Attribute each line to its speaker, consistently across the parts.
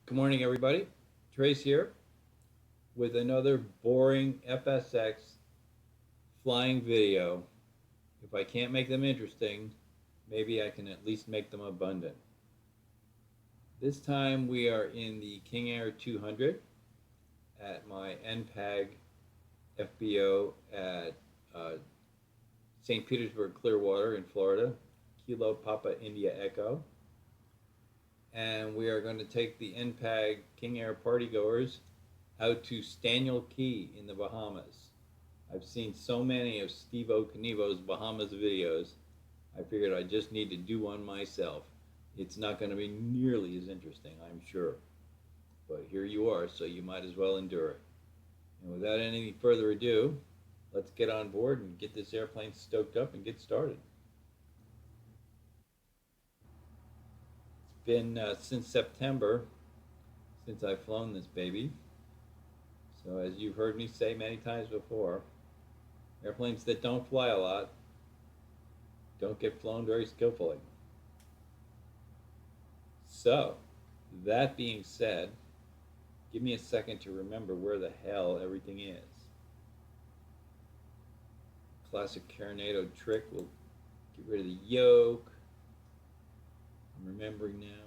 Speaker 1: Good morning, everybody. Trace here with another boring FSX flying video. If I can't make them interesting, maybe I can at least make them abundant. This time we are in the King Air 200 at my NPAG FBO at St. Petersburg Clearwater in Florida, Kilo Papa India Echo. And we are going to take the NPAG King Air partygoers out to Staniel Cay in the Bahamas. I've seen so many of Steve Knievo's Bahamas videos, I figured I just need to do one myself. It's not going to be nearly as interesting, I'm sure. But here you are, so you might as well endure it. And without any further ado, let's get on board and get this airplane stoked up and get started. It's been since September since I've flown this baby. So as you've heard me say many times before, airplanes that don't fly a lot don't get flown very skillfully. So, that being said, give me a second to remember where the hell everything is. Classic Carnado trick will get rid of the yoke. I'm remembering now.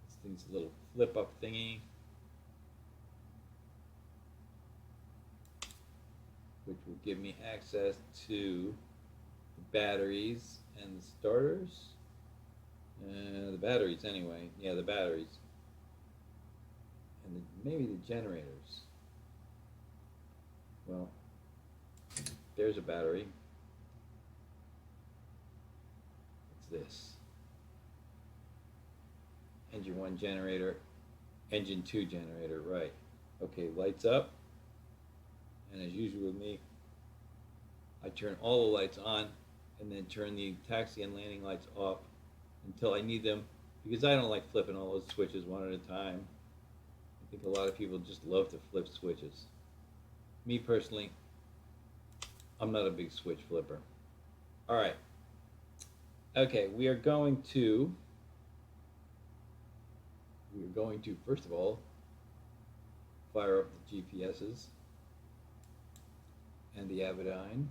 Speaker 1: This thing's a little flip up thingy, which will give me access to the batteries and the starters. The batteries anyway. Yeah, the batteries. And maybe the generators. Well, there's a battery. What's this? Engine 1 generator, engine 2 generator, right. Okay, lights up. And as usual with me, I turn all the lights on and then turn the taxi and landing lights off until I need them, because I don't like flipping all those switches one at a time. I think a lot of people just love to flip switches. Me personally, I'm not a big switch flipper. All right. Okay, we are going to first of all fire up the GPSs and the Avidyne.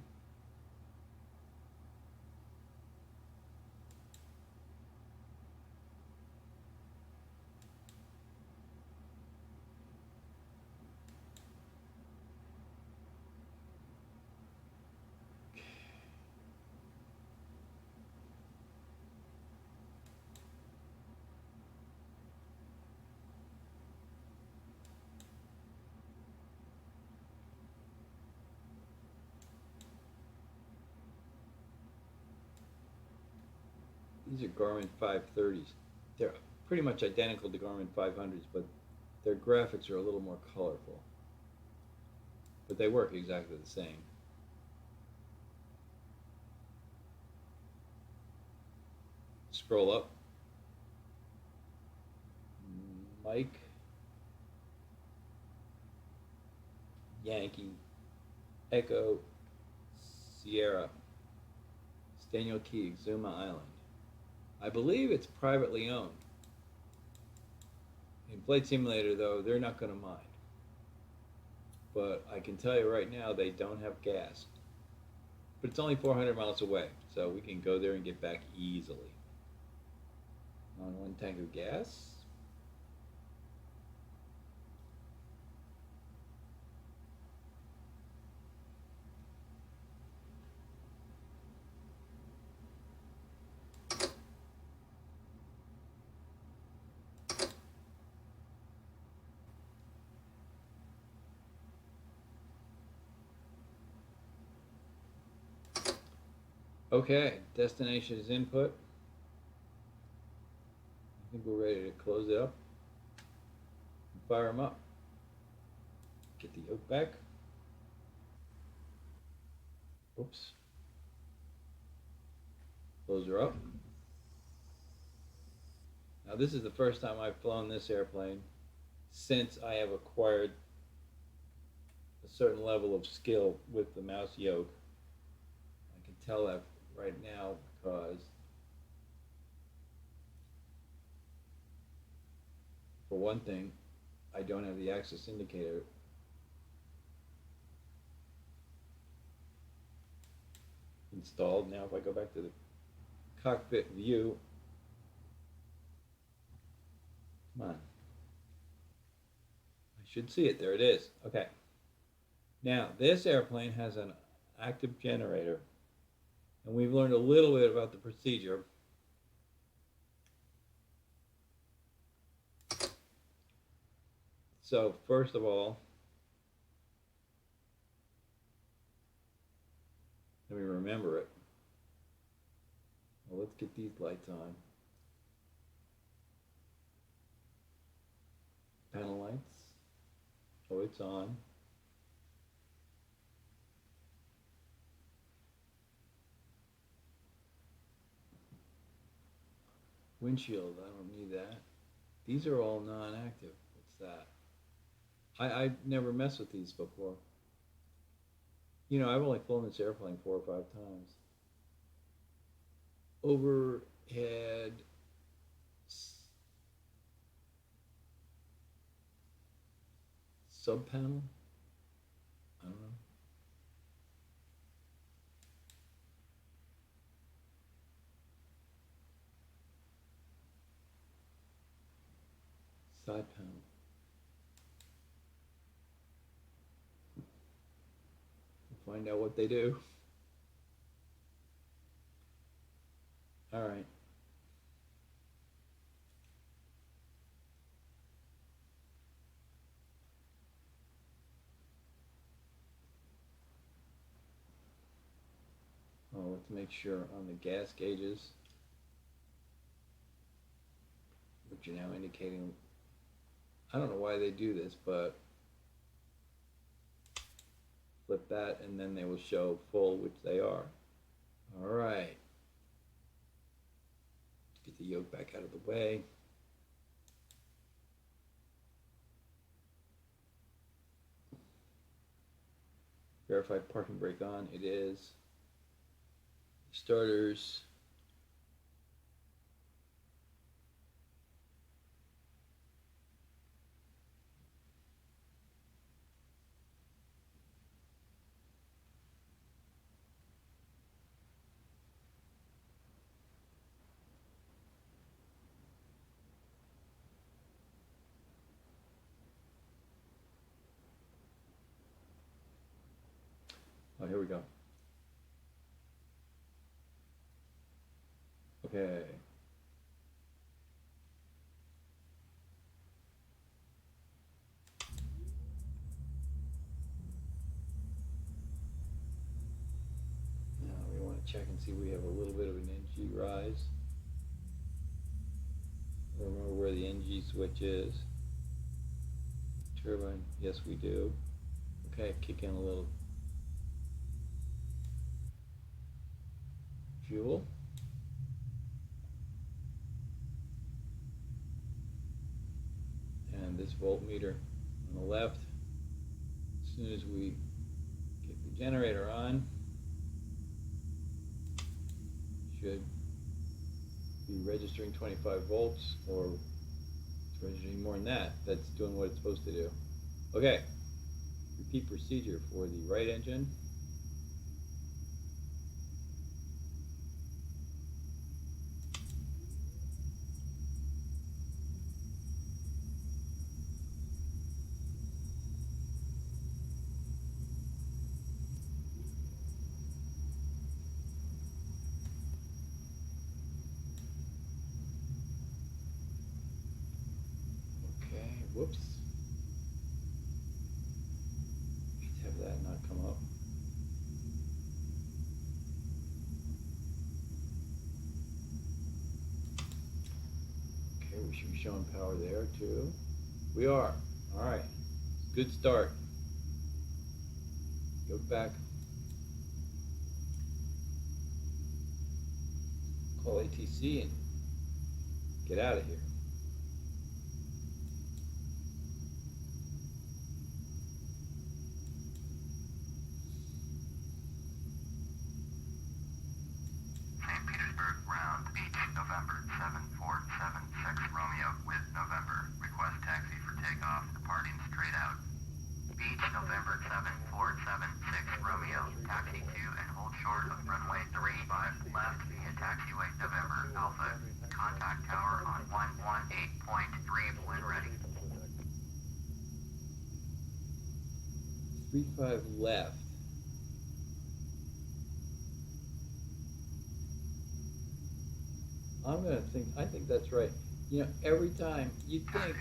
Speaker 1: These are Garmin 530s. They're pretty much identical to Garmin 500s, but their graphics are a little more colorful. But they work exactly the same. Scroll up. Mike, Yankee, Echo, Sierra, Staniel Cay, Exuma Island. I believe it's privately owned. In Flight Simulator, though, they're not going to mind. But I can tell you right now, they don't have gas. But it's only 400 miles away, so we can go there and get back easily. On one tank of gas. Okay, destination is input. I think we're ready to close it up and fire them up. Get the yoke back. Oops. Close her up. Now this is the first time I've flown this airplane since I have acquired a certain level of skill with the mouse yoke. I can tell that right now because one thing, I don't have the axis indicator installed. Now if I go back to the cockpit view, come on, I should see it. There it is. Okay. Now this airplane has an active generator, and we've learned a little bit about the procedure. So first of all, let me remember it. Well, let's get these lights on. Panel lights. Oh, it's on. Windshield, I don't need that. These are all non-active. What's that? I've never messed with these before. You know, I've only flown this airplane 4 or 5 times. Overhead sub panel? I don't know. Side panel. We'll find out what they do. All right. Oh, let's make sure on the gas gauges, which are now indicating, I don't know why they do this, but flip that and then they will show full, which they are. All right. Get the yoke back out of the way. Verify parking brake on. It is. Starters. Oh, here we go. Okay. Now we want to check and see we have a little bit of an NG rise. Remember where the NG switch is. Turbine, yes we do. Okay, kick in a little fuel. And this voltmeter on the left, as soon as we get the generator on, should be registering 25 volts, or it's registering more than that. That's doing what it's supposed to do. Okay, repeat procedure for the right engine. Whoops. Should have that not come up. Okay, we should be showing power there too. We are. All right. Good start. Go back. Call ATC and get out of here.
Speaker 2: Petersburg, round 8 November 7476 Romeo with November. Request taxi.
Speaker 1: 35 left. I think that's right. You know, every time you'd think,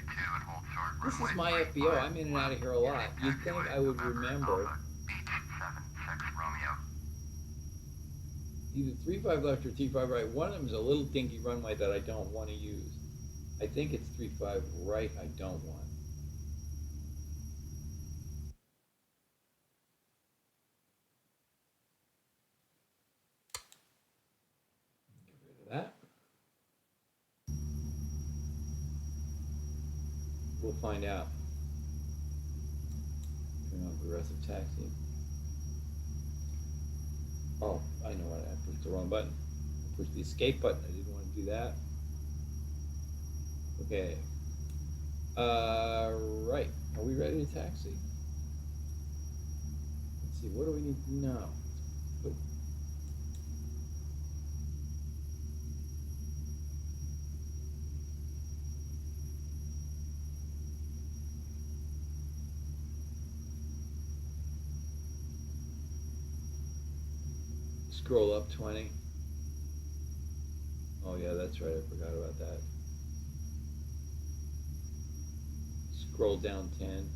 Speaker 1: this is my FBO, I'm in and out of here a lot. You'd think I would remember either 35 left or 35 right. One of them is a little dinky runway that I don't want to use. I think it's 35 right I don't want. Get rid of that. We'll find out. Turn on progressive taxi. Oh, I know what, I pushed the wrong button. I pushed the escape button. I didn't want to do that. Okay. Right. Are we ready to taxi? Let's see, what do we need to know? Scroll up 20. Oh yeah, that's right, I forgot about that. Scroll down 10.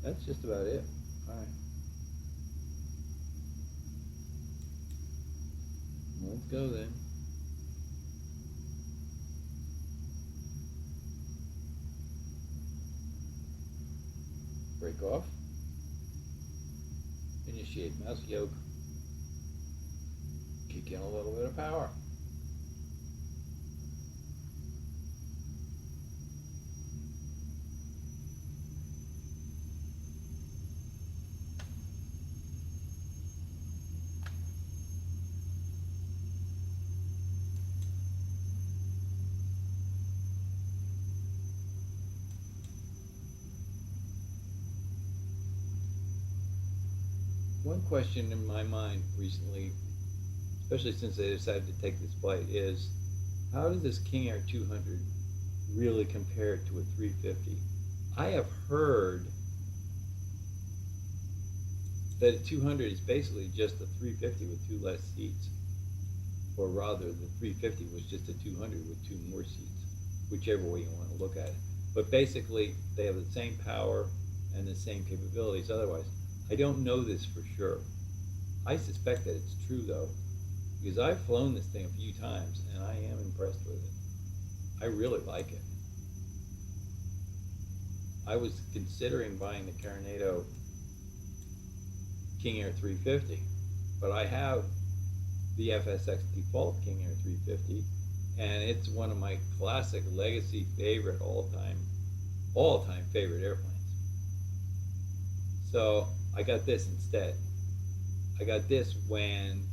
Speaker 1: That's just about it. All right. Let's go then. Break off. Initiate mouse yoke. Kick in a little bit of power. One question in my mind recently, especially since I decided to take this flight, is how does this King Air 200 really compare to a 350? I have heard that a 200 is basically just a 350 with 2 less seats, or rather the 350 was just a 200 with 2 more seats, whichever way you want to look at it. But basically they have the same power and the same capabilities otherwise. I don't know this for sure. I suspect that it's true though, because I've flown this thing a few times and I am impressed with it. I really like it. I was considering buying the Carnado King Air 350, but I have the FSX default King Air 350, and it's one of my classic legacy favorite all-time favorite airplanes. So I got this instead. I got this when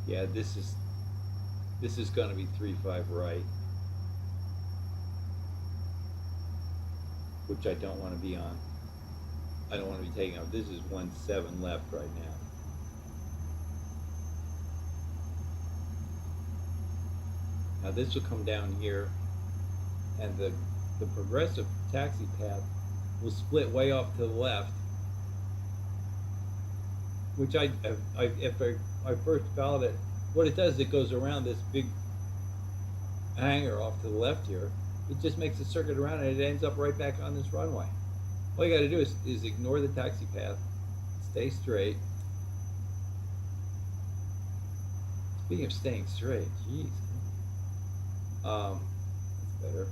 Speaker 1: yeah, this is going to be 3.5 right, which I don't want to be on. I don't want to be taking off. This is 1.7 left right now. Now this will come down here, and the progressive taxi path will split way off to the left, which I first followed it, what it does is it goes around this big hangar off to the left here. It just makes a circuit around and it ends up right back on this runway. All you got to do is ignore the taxi path, stay straight. Speaking of staying straight, jeez, that's better.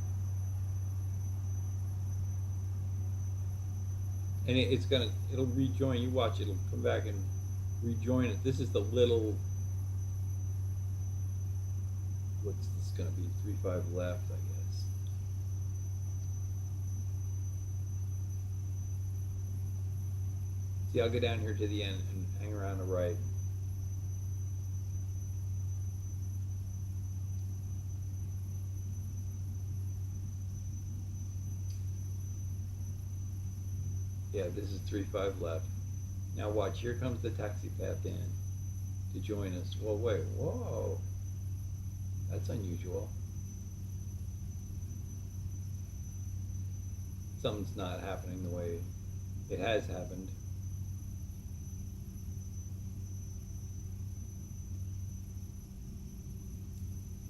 Speaker 1: And it'll rejoin. You watch, it'll come back and rejoin it. This is the little, what's this going to be? 35 left, I guess. See, I'll go down here to the end and hang around the right. Yeah, this is 35 left. Now watch, here comes the taxi path in to join us. Well, wait, whoa. That's unusual. Something's not happening the way it has happened.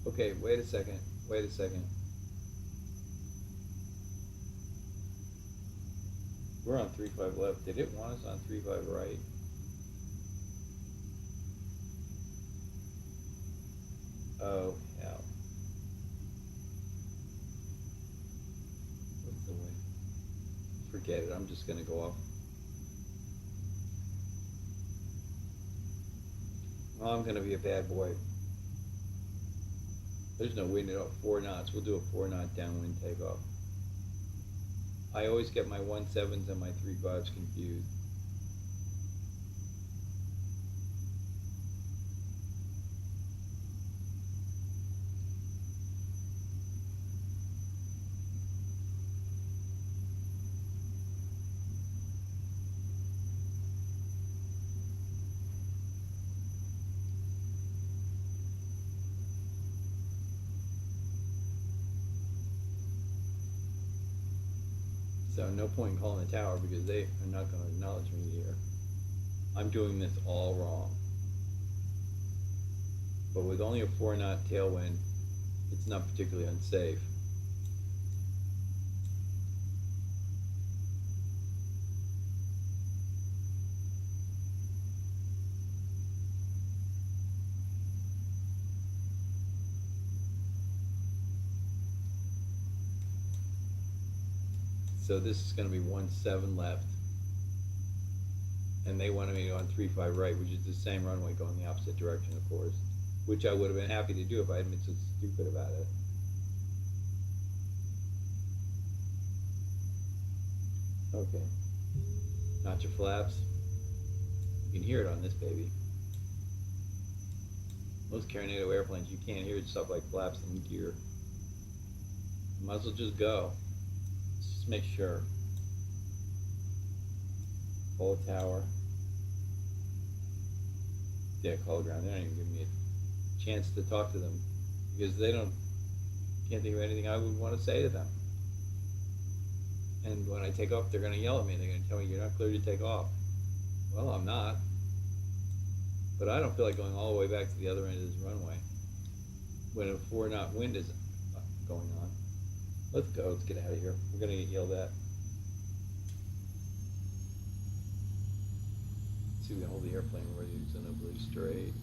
Speaker 1: Okay, wait a second. We're on 35 left. Did it want us on 35 right? Oh, hell. What's the way? Forget it. I'm just going to go off. Well, I'm going to be a bad boy. There's no wind at all. 4 knots. We'll do a 4 knot downwind takeoff. I always get my 1.7s and my 3.5s confused. So no point in calling the tower because they are not going to acknowledge me here. I'm doing this all wrong. But with only a 4 knot tailwind, it's not particularly unsafe. So this is going to be 1.7 left. And they wanted me to go on 3.5 right, which is the same runway going the opposite direction, of course. Which I would have been happy to do if I hadn't been so stupid about it. Okay. Notch your flaps. You can hear it on this baby. Most Carinato airplanes, you can't hear stuff like flaps and gear. You might as well just go. Just make sure. Call a tower. Yeah, call ground. They're not even giving me a chance to talk to them because they can't think of anything I would want to say to them. And when I take off, they're going to yell at me. They're going to tell me you're not clear to take off. Well, I'm not. But I don't feel like going all the way back to the other end of this runway when a 4 knot wind is going on. Let's go. Let's get out of here. We're going to get yelled at. Let's see, we can hold the airplane reasonably straight.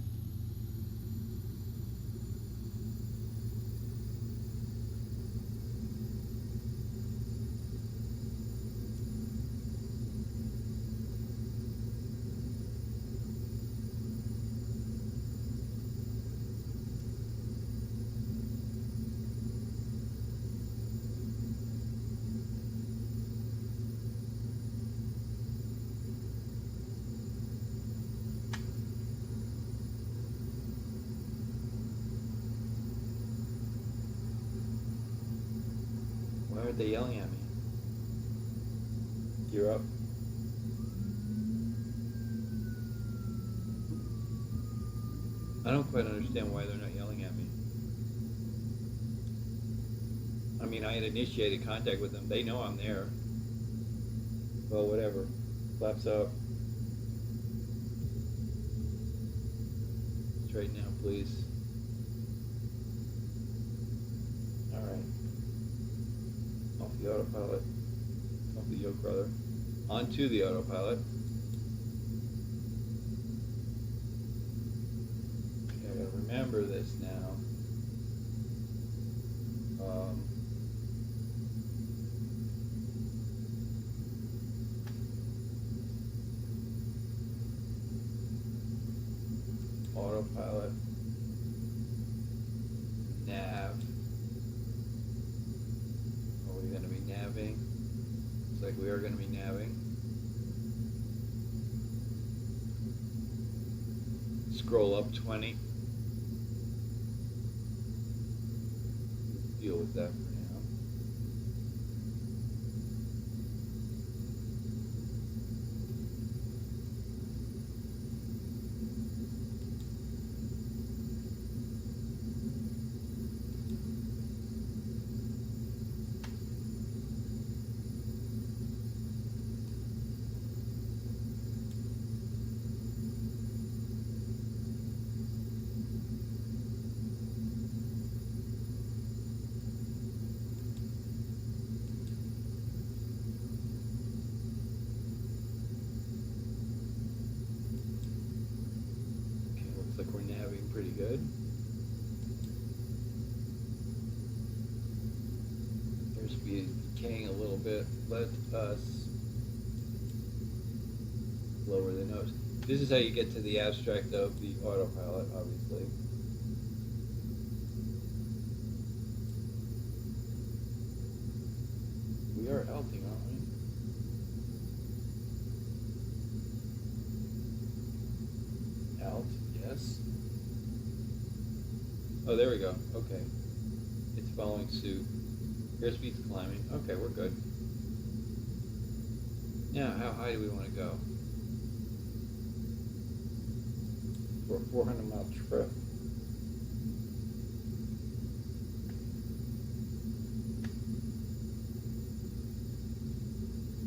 Speaker 1: Why aren't they yelling at me? Gear up. I don't quite understand why they're not yelling at me. I mean, I had initiated contact with them. They know I'm there. Well, whatever. Flaps up. right now, please. Alright. Off the autopilot. Off the yoke, brother. Onto the autopilot. Okay, I gotta remember this now. Autopilot, nav. Are we going to be navving? Looks like we are going to be navving. Scroll up 20. Deal with that for now. Looks like we're navving pretty good. Airspeed is decaying a little bit. Let us lower the nose. This is how you get to the abstract of the autopilot, obviously. We are elting, aren't we? Alt, yes. Oh, there we go. Okay. It's following suit. Airspeed's climbing. Okay, we're good. Now, how high do we want to go? For a 400-mile trip.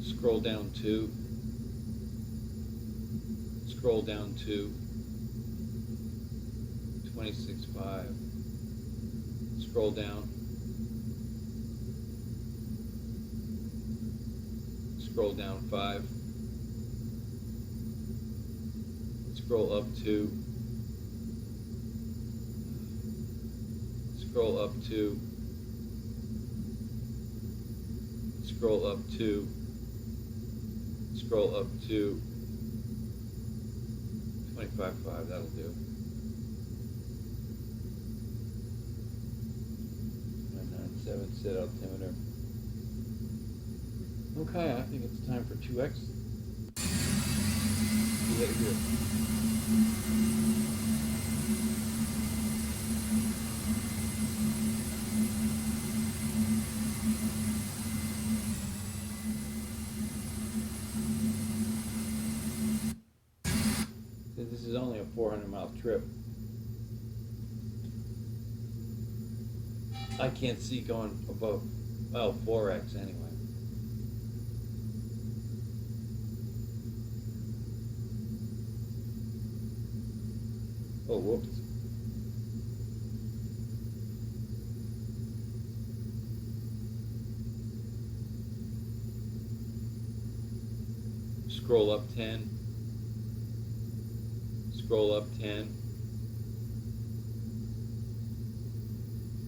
Speaker 1: Scroll down 2. Scroll down 2. 26.5. Scroll down. Scroll down 5. Scroll up 2. Scroll up 2. Scroll up 2. Scroll up 2. 25.5, that'll do. 997 set altimeter. Okay, I think it's time for 2x behavior. This is only a 400-mile trip. I can't see going above, well, 4x anyway. Oh, whoops. Scroll up 10. Scroll up 10.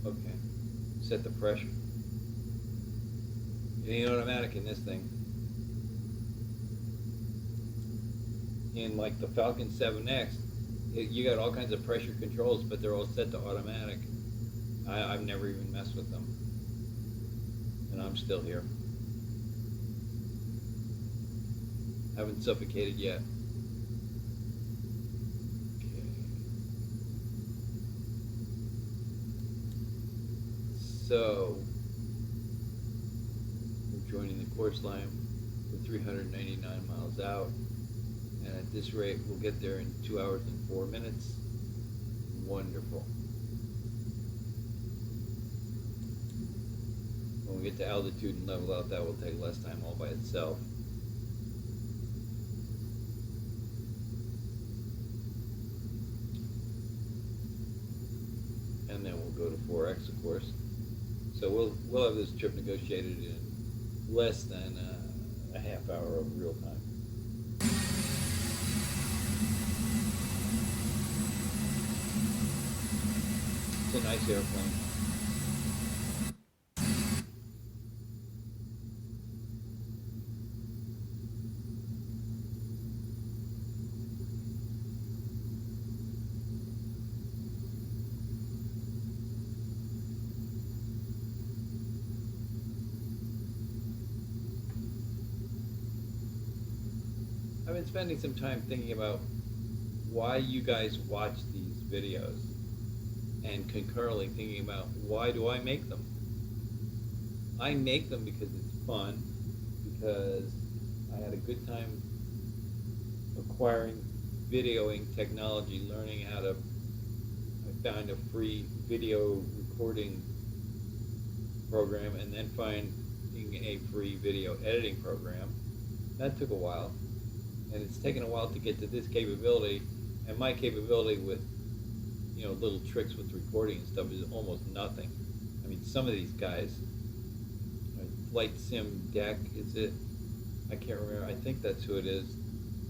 Speaker 1: Okay. Set the pressure. It ain't automatic in this thing. In like the Falcon 7X, you got all kinds of pressure controls, but they're all set to automatic. I've never even messed with them. And I'm still here. Haven't suffocated yet. Okay. So, we're joining the course line. We're 399 miles out. And at this rate, we'll get there in 2 hours and 4 minutes. Wonderful. When we get to altitude and level out, that will take less time all by itself. go to 4X, of course. So we'll have this trip negotiated in less than a half hour of real time. It's a nice airplane. I've been spending some time thinking about why you guys watch these videos, and concurrently thinking about why do I make them. I make them because it's fun, because I had a good time acquiring videoing technology, learning how to, I found a free video recording program and then finding a free video editing program. That took a while, and it's taken a while to get to this capability, and my capability with, you know, little tricks with recording and stuff is almost nothing. I mean, some of these guys, Flight Sim Deck, is it? I can't remember. I think that's who it is.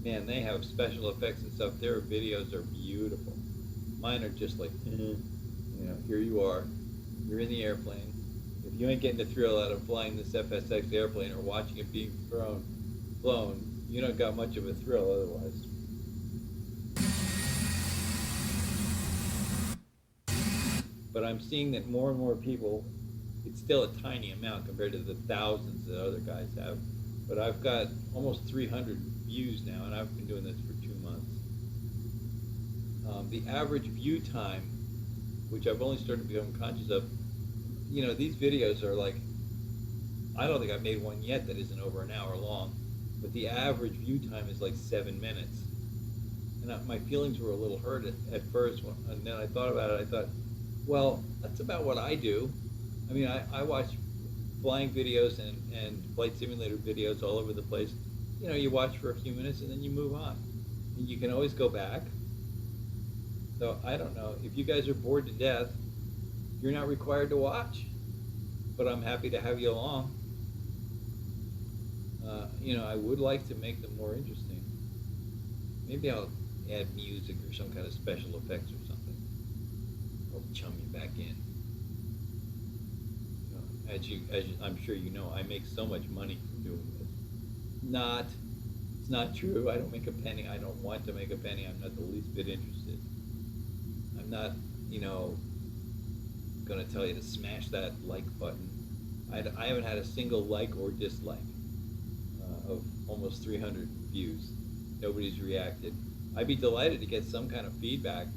Speaker 1: Man, they have special effects and stuff. Their videos are beautiful. Mine are just like, you know, here you are. You're in the airplane. If you ain't getting the thrill out of flying this FSX airplane or watching it being flown, you don't got much of a thrill otherwise. But I'm seeing that more and more people, it's still a tiny amount compared to the thousands that other guys have, but I've got almost 300 views now, and I've been doing this for 2 months. The average view time, which I've only started to become conscious of, you know, these videos are like, I don't think I've made one yet that isn't over an hour long, but the average view time is like 7 minutes. And my feelings were a little hurt at first, and then I thought about it. I thought, well, that's about what I do. I mean, I watch flying videos and flight simulator videos all over the place. You know, you watch for a few minutes and then you move on. And you can always go back. So I don't know. If you guys are bored to death, you're not required to watch. But I'm happy to have you along. You know, I would like to make them more interesting. Maybe I'll add music or some kind of special effects or something. I'll chum you back in. As I'm sure you know, I make so much money from doing this. It's not true. I don't make a penny. I don't want to make a penny. I'm not the least bit interested. I'm not, you know, going to tell you to smash that like button. I haven't had a single like or dislike of almost 300 views. Nobody's reacted. I'd be delighted to get some kind of feedback.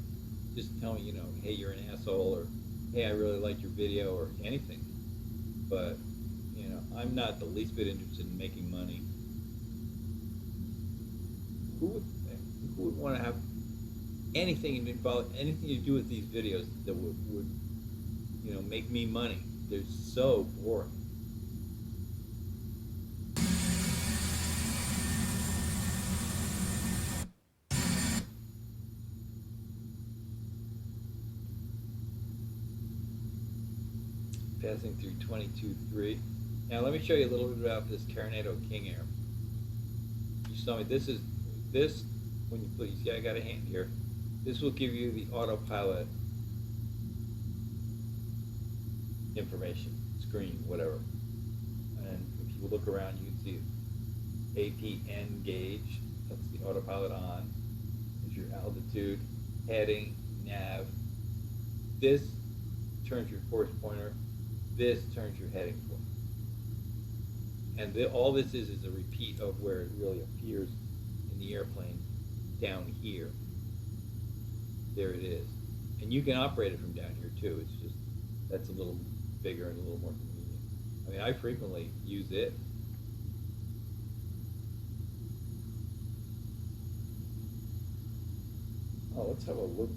Speaker 1: Just tell me, you know, hey, you're an asshole, or hey, I really liked your video, or anything. But, you know, I'm not the least bit interested in making money. Who would want to have anything to do with these videos that would you know, make me money? They're so boring. Passing through 22.3. Now let me show you a little bit about this Tornado King Air. You saw me. This when you put, you see I got a hand here. This will give you the autopilot information, screen, whatever. And if you look around, you can see APN gauge. That's the autopilot on. There's your altitude, heading, nav. This turns your force pointer. This turns your heading point. And all this is a repeat of where it really appears in the airplane down here. There it is. And you can operate it from down here too. It's just, that's a little bigger and a little more convenient. I mean, I frequently use it. Oh, let's have a look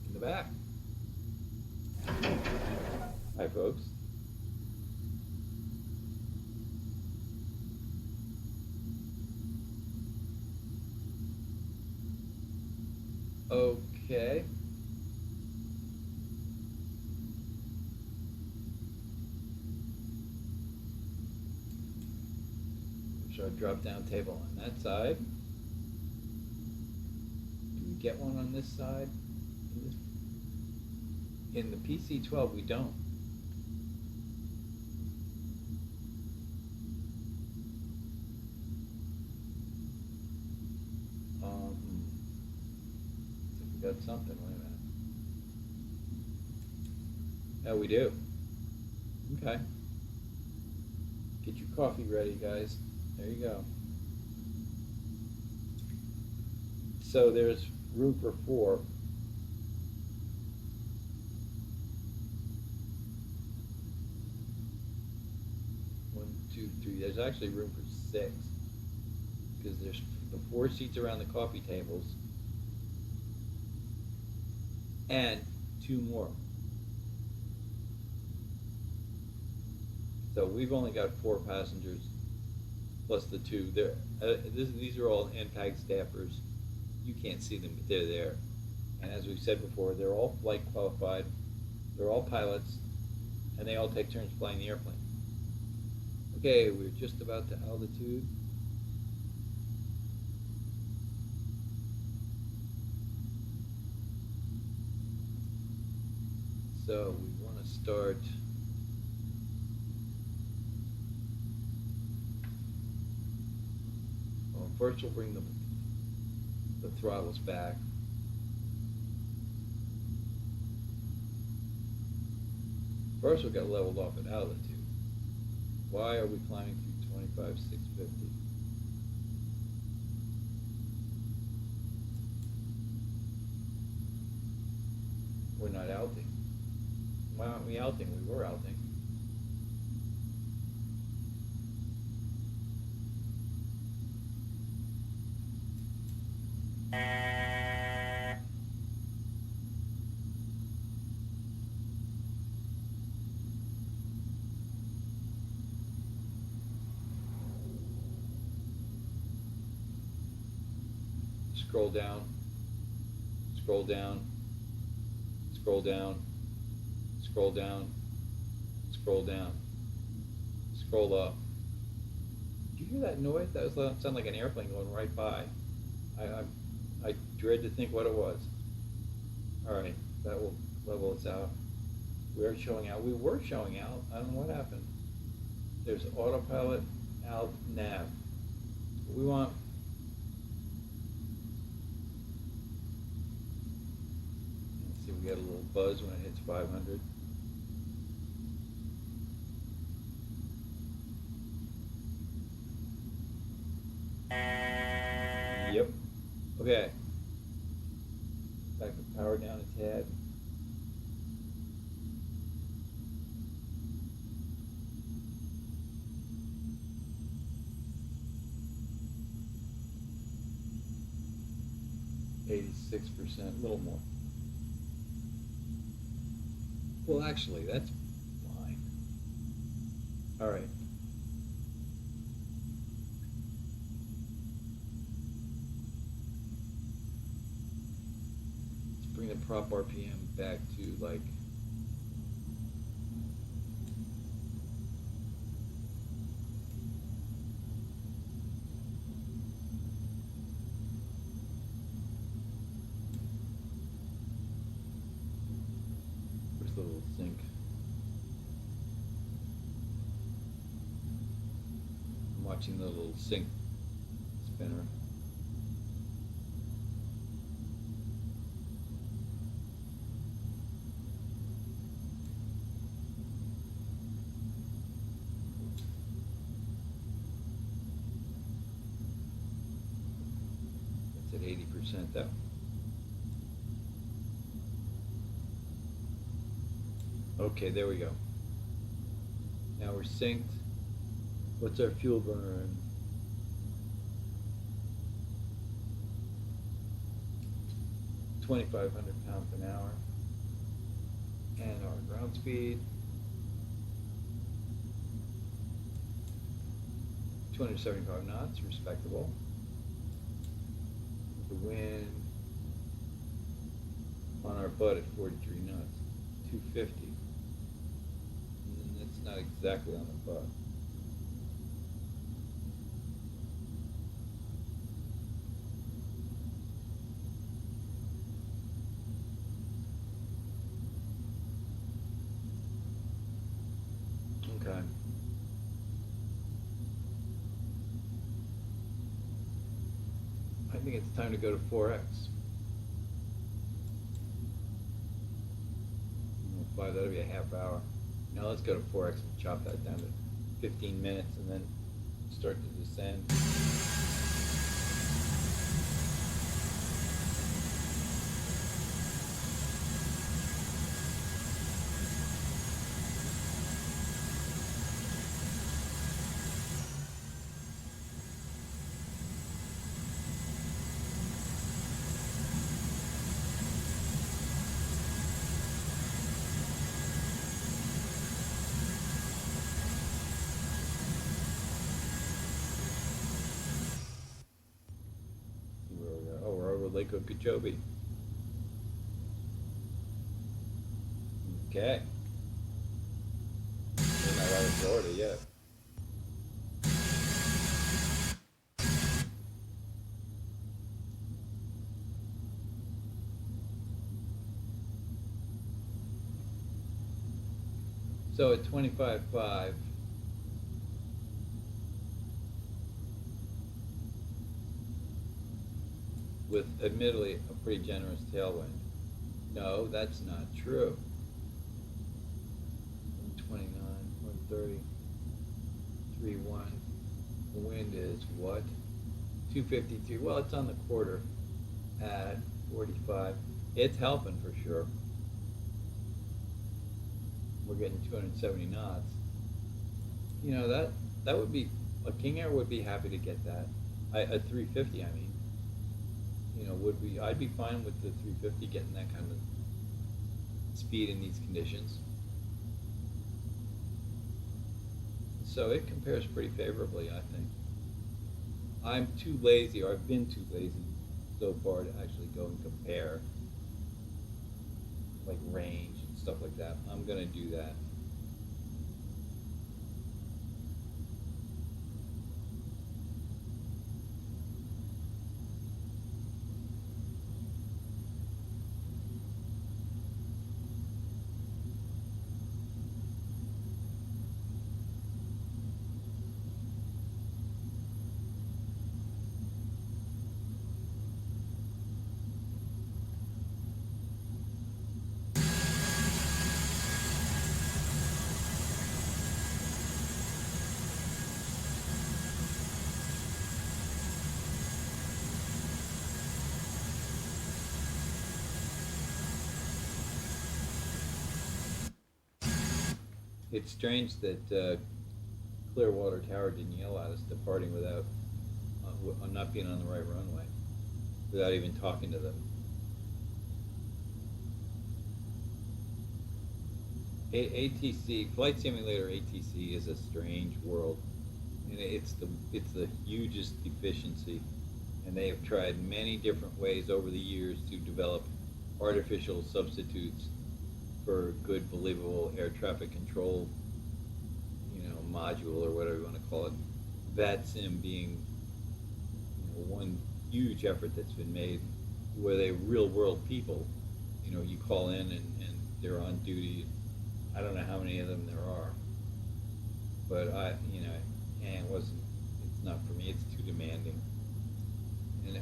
Speaker 1: in the back. Hi, folks. Okay. So a drop down table on that side. Do we get one on this side? In the PC-12 we don't. We got something, wait a minute. Oh, we do. Okay. Get your coffee ready, guys. There you go. So there's room for 4. One, two, three. There's actually room for 6 because there's the 4 seats around the coffee tables and 2 more. So we've only got 4 passengers plus the 2. These are all NPAG staffers. You can't see them, but they're there. And as we've said before, they're all flight qualified. They're all pilots, and they all take turns flying the airplane. Okay, we're just about to altitude. So we want to start. Well, first we'll bring the throttles back. First we'll get leveled off at altitude. Why are we climbing through 25,650? We're not outing. Why aren't we outing? We were outing. Scroll down, scroll down, scroll down, scroll down, scroll down, scroll up. Did you hear that noise? That sounded like an airplane going right by. I dread to think what it was. All right, that will level us out. We are showing out. We were showing out. I don't know what happened. There's autopilot, alt, nav. We want. Let's see, we get a little buzz when it hits 500. Yep. Okay. Back the power down a tad. %, a little more. Well, actually, that's fine. All right. Let's bring the prop RPM back to like the little sync. I'm watching the little sync spinner. That's at 80% though. Okay, there we go. Now we're synced. What's our fuel burn? £2,500 an hour. And our ground speed, 275 knots, respectable. The wind on our butt at 43 knots, 250. Not exactly on the butt. think it's time to go to 4X. 5, that'll be a half hour. Now let's go to 4X and chop that down to 15 minutes and then start to descend. Lake Okeechobee. Okay. We're not out of Florida yet. So at 25.5, with admittedly a pretty generous tailwind. No, that's not true. 129, 130, 3.1. The wind is what? 253. Well, it's on the quarter at 45. It's helping for sure. We're getting 270 knots. You know, that would be, a King Air would be happy to get that. A 350, I mean. You know, I'd be fine with the 350 getting that kind of speed in these conditions. So it compares pretty favorably, I think. I'm too lazy, or I've been too lazy so far to actually go and compare like range and stuff like that. I'm gonna do that. It's strange that Clearwater Tower didn't yell at us departing without not being on the right runway, without even talking to them. ATC, Flight Simulator ATC is a strange world, and it's the hugest deficiency, and they have tried many different ways over the years to develop artificial substitutes for good, believable air traffic control, module or whatever you want to call it. VATSIM being one huge effort that's been made, where they real world people, you call in and they're on duty. I don't know how many of them there are, but it's not for me. It's too demanding, and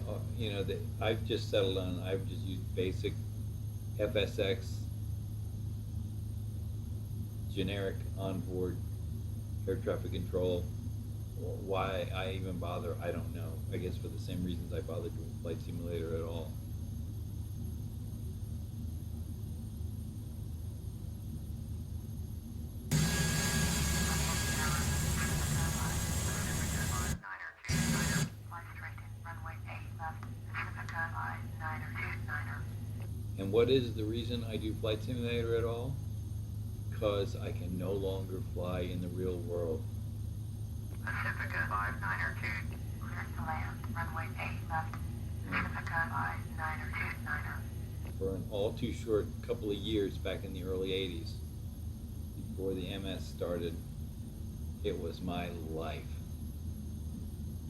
Speaker 1: I've just settled on. I've just used basic FSX generic onboard air traffic control. Why I even bother, I don't know. I guess for the same reasons I bothered with Flight Simulator at all. And what is the reason I do Flight Simulator at all? Because I can no longer fly in the real world.
Speaker 2: Pacifica 5902, clear to land, runway 8 left, Pacifica 5929er.
Speaker 1: For an all too short couple of years back in the early 80s, before the MS started, it was my life.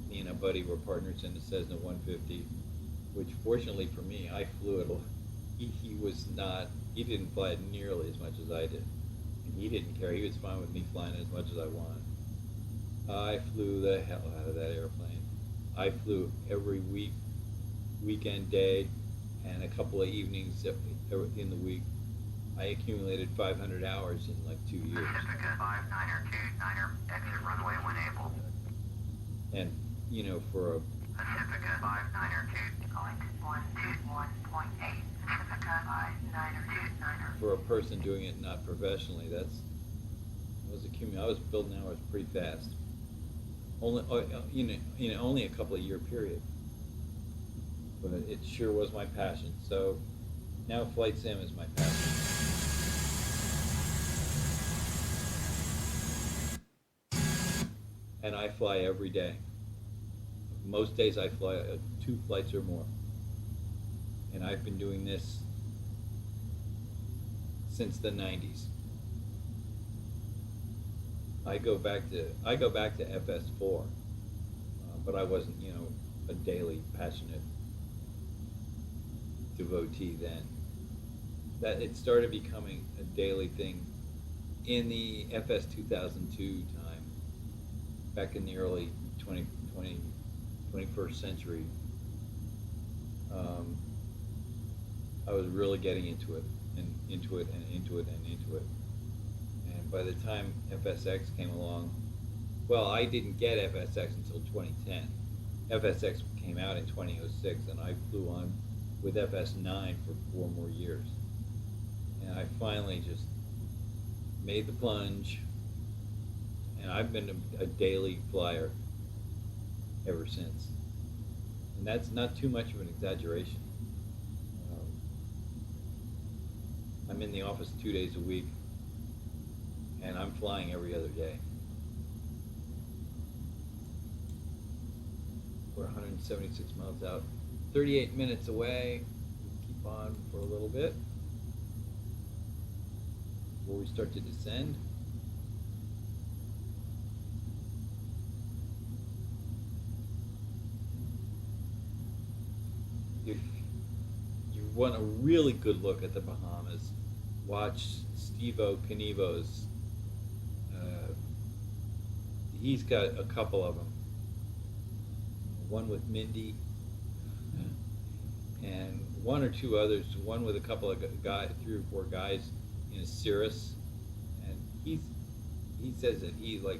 Speaker 1: Me and a buddy were partners in the Cessna 150, which fortunately for me, I flew it. He didn't fly it nearly as much as I did. And he didn't care. He was fine with me flying as much as I wanted. I flew the hell out of that airplane. I flew every week weekend day and a couple of evenings in the week. I accumulated 500 hours in like 2 years.
Speaker 2: Pacifica 59er, exit runway when able.
Speaker 1: And, you know, for a
Speaker 2: Pacifica 59er, going 121.8. Pacifica 59er.
Speaker 1: for a person doing it not professionally, I was building hours pretty fast. Only only a couple of year period. But it sure was my passion. So now flight sim is my passion. And I fly every day. Most days I fly 2 flights or more. And I've been doing this since the 90s. I go back to FS4, but I wasn't, a daily passionate devotee then. That it started becoming a daily thing in the FS 2002 time, back in the early 21st century. I was really getting into it, and into it. And by the time FSX came along, well, I didn't get FSX until 2010. FSX came out in 2006, and I flew on with FS9 for 4 more years. And I finally just made the plunge, and I've been a daily flyer ever since. And that's not too much of an exaggeration. I'm in the office 2 days a week, and I'm flying every other day. We're 176 miles out, 38 minutes away. Keep on for a little bit before we start to descend. If you want a really good look at the Bahamas, watch Steve-O Knievo's. He's got a couple of them. One with Mindy, and 1 or 2 others. One with a couple of guys, 3 or 4 guys in a Cirrus, and he says that he, like,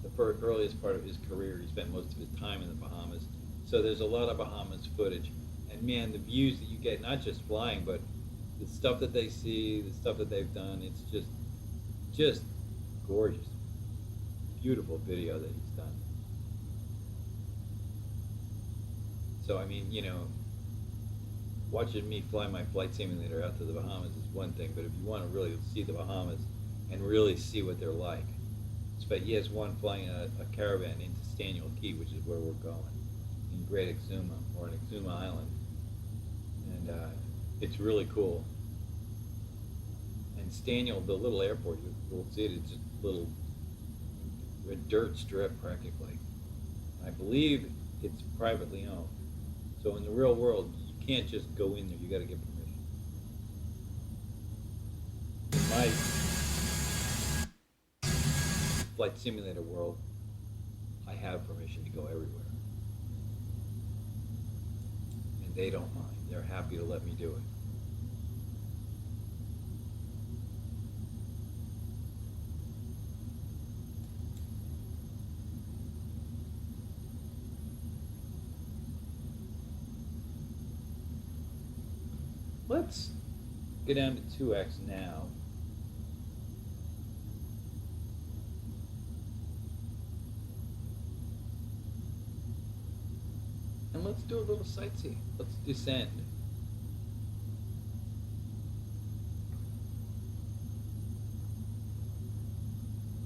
Speaker 1: the earliest part of his career, he spent most of his time in the Bahamas. So there's a lot of Bahamas footage, and man, the views that you get, not just flying, but the stuff that they see, the stuff that they've done, it's just gorgeous. Beautiful video that he's done. So I mean, watching me fly my flight simulator out to the Bahamas is one thing, but if you want to really see the Bahamas and really see what they're like, he has one flying a caravan into Staniel Cay, which is where we're going, in Great Exuma, or in Exuma Island, and it's really cool. And Staniel, the little airport, you'll see it, it's just a dirt strip practically. I believe it's privately owned. So in the real world, you can't just go in there, you got to get permission. In my flight simulator world, I have permission to go everywhere. And they don't mind. They're happy to let me do it. Let's get down to 2x now. And let's do a little sightseeing. Let's descend.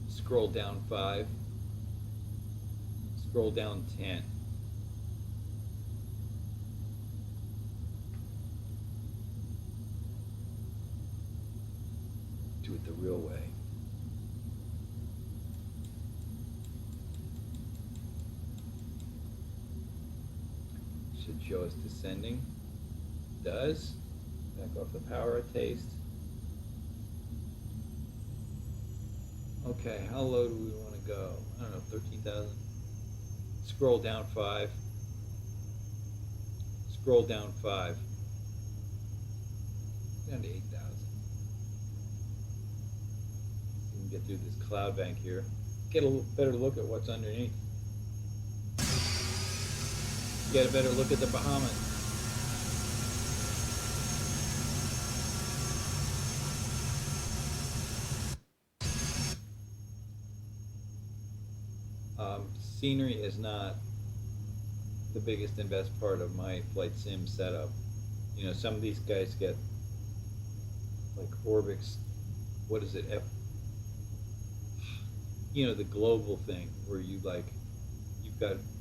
Speaker 1: Scroll down 5. Scroll down 10. Do it the real way. Should show us descending. Does. Back off the power a taste. Okay, how low do we want to go? I don't know, 13,000. Scroll down 5. scroll down 5. Down to 8,000. We can get through this cloud bank here. Get a better look at what's underneath. Get a better look at the Bahamas. Scenery is not the biggest and best part of my flight sim setup. You know, some of these guys get like Orbix, what is it, you know, the global thing where you've got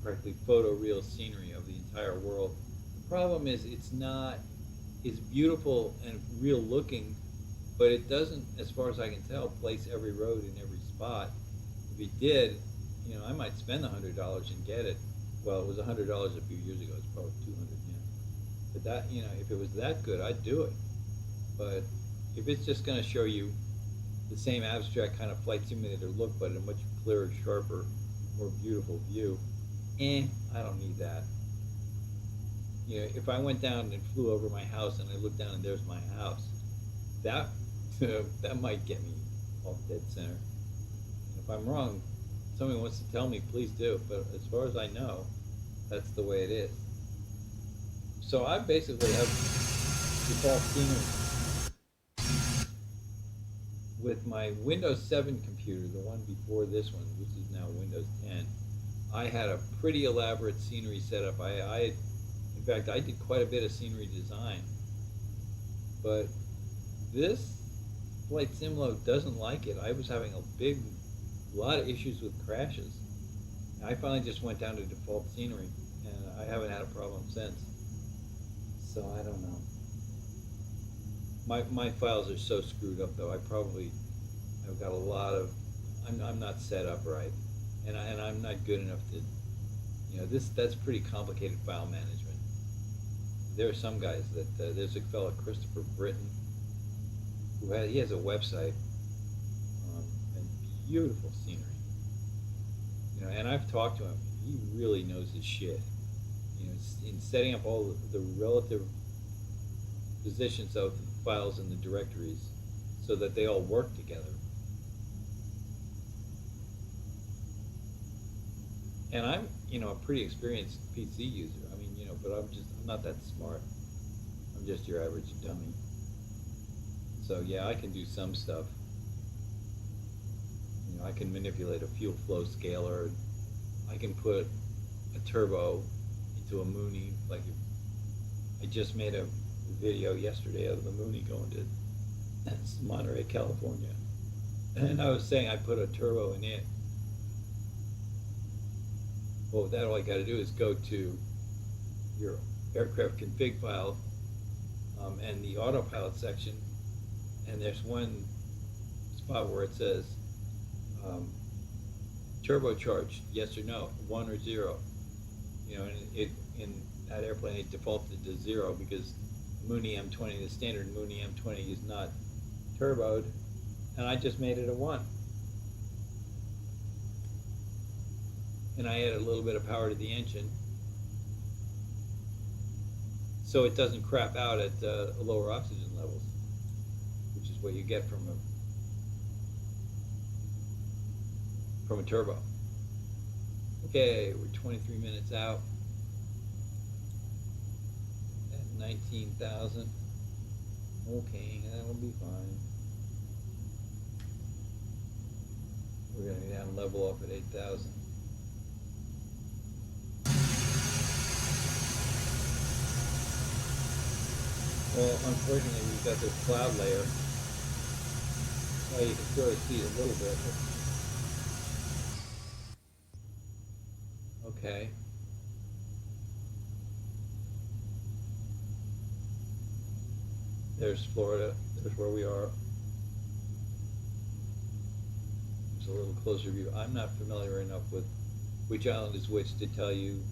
Speaker 1: practically photoreal scenery of the entire world. The problem is it's beautiful and real looking, but it doesn't, as far as I can tell, place every road in every spot. If it did, you know, I might spend $100 and get it. Well, it was $100 a few years ago. It's probably $200 now. But that, you know, if it was that good, I'd do it. But if it's just going to show you the same abstract kind of flight simulator look, but in a much clearer, sharper, more beautiful view, I don't need that. You know, if I went down and flew over my house and I looked down and there's my house, that that might get me off dead center. And if I'm wrong, somebody wants to tell me, please do. But as far as I know, that's the way it is. So I basically have default scenery. With my Windows 7 computer, the one before this one, which is now Windows 10, I had a pretty elaborate scenery setup. In fact, I did quite a bit of scenery design. But this Flight Simlo doesn't like it. I was having a lot of issues with crashes. I finally just went down to default scenery, and I haven't had a problem since. So I don't know. My files are so screwed up though. I've got a lot of, I'm not set up right, and I'm not good enough to, you know, that's pretty complicated file management. There are some guys that there's a fellow, Christopher Britton, he has a website and beautiful scenery. You know, and I've talked to him. He really knows his shit. You know, in setting up all the relative positions of the files in the directories so that they all work together. And I'm, you know, a pretty experienced PC user. I mean, you know, but I'm not that smart. I'm just your average dummy. So yeah, I can do some stuff. You know, I can manipulate a fuel flow scaler. I can put a turbo into a Mooney. Like, I just made a video yesterday of the Mooney going to Monterey, California, and I was saying I put a turbo in it. Well, with that, all I got to do is go to your aircraft config file and the autopilot section, and there's one spot where it says turbocharged, yes or no, 1 or 0. You know, and in that airplane it defaulted to 0 because Mooney M20, the standard Mooney M20, is not turboed, and I just made it a 1. And I added a little bit of power to the engine so it doesn't crap out at lower oxygen levels, which is what you get from a turbo. Okay, we're 23 minutes out at 19,000. Okay, that'll be fine. We're going to go down and level off at 8,000. Well, unfortunately, we've got this cloud layer. Well, you can sort of see it a little bit. Okay. There's Florida. There's where we are. There's a little closer view. I'm not familiar enough with which island is which to tell you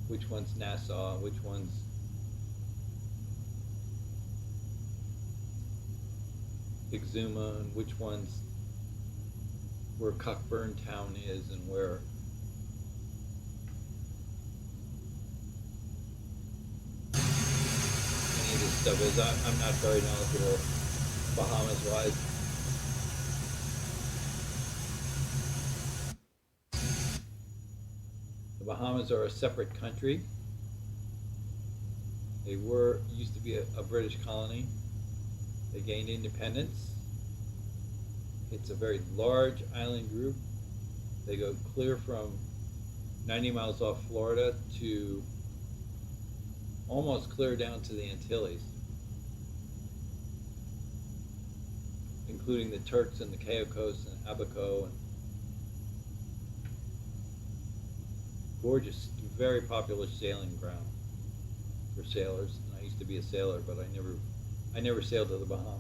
Speaker 1: which one's Nassau, which one's Exuma, and which one's where Cockburn Town is, and where stuff is. I'm not very knowledgeable Bahamas wise. The Bahamas are a separate country. They used to be a British colony. They gained independence. It's a very large island group. They go clear from 90 miles off Florida to almost clear down to the Antilles, including the Turks and the Caicos and Abaco. And gorgeous, very popular sailing ground for sailors. And I used to be a sailor, but I never sailed to the Bahamas.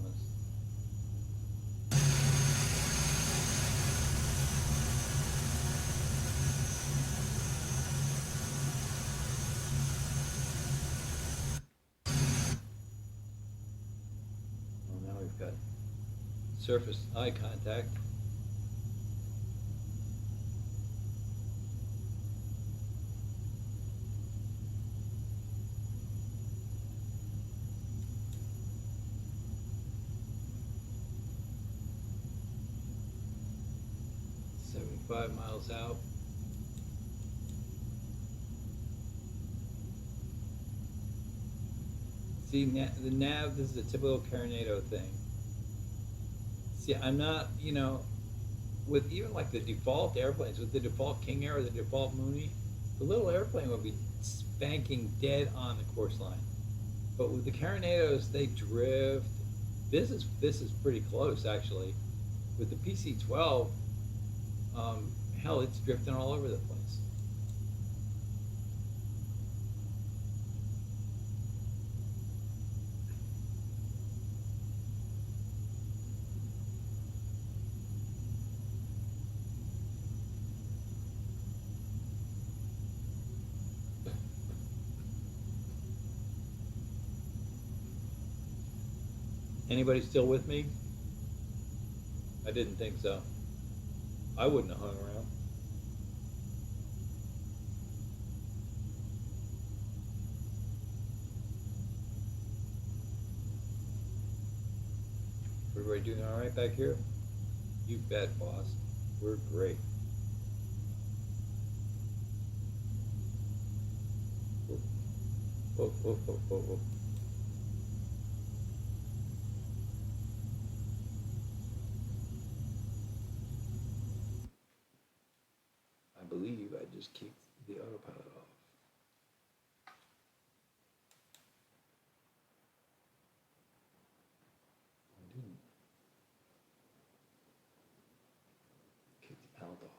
Speaker 1: Well, now we've got surface eye contact. Five miles out. See, the nav, this is a typical Carnado thing. See, I'm not, with even like the default airplanes, with the default King Air or the default Mooney, the little airplane would be spanking dead on the course line. But with the Carnados, they drift. This is pretty close, actually. With the PC-12, hell, it's drifting all over the place. Anybody still with me? I didn't think so. I wouldn't have hung around. Everybody doing all right back here? You bet, boss. We're great. Whoa, whoa, whoa, whoa, whoa, whoa. I believe I just kicked the autopilot off. I didn't. Kick the pilot off.